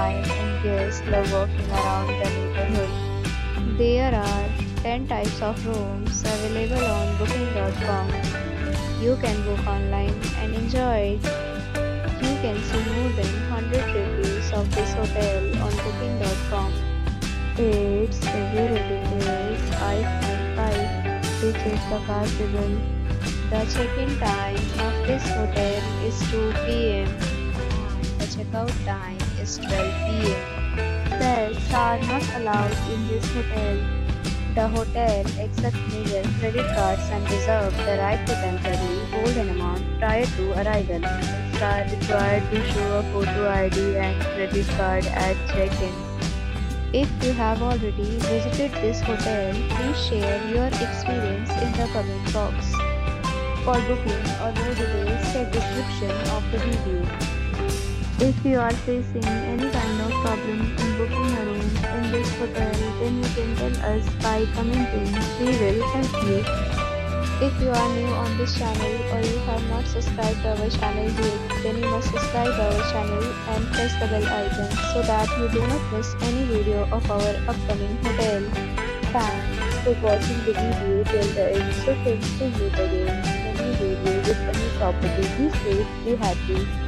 time and guests love walking around the neighborhood. There are 10 types of rooms available on booking.com. You can book online and enjoy it. You can see more than 100 reviews of this hotel on booking.com. Its review rating is 5.5, which is the passable. The check-in time of this hotel is 2 p.m. The checkout time is 12 p.m. Pets are not allowed in this hotel. The hotel accepts major credit cards and reserves the right to temporarily hold an amount prior to arrival. Guests are required to show a photo ID and credit card at check-in. If you have already visited this hotel, please share your experience in the comment box. For booking or more details, check description of the video. If you are facing any kind of problem in booking a room in this hotel, then you can tell us by commenting. We will help you. If you are new on this channel or you have not subscribed to our channel yet, then you must subscribe our channel and press the bell icon so that you do not miss any video of our upcoming hotel. Thanks for watching the video till the end. So friends, we meet again in a new video with a new property. Be safe, be happy.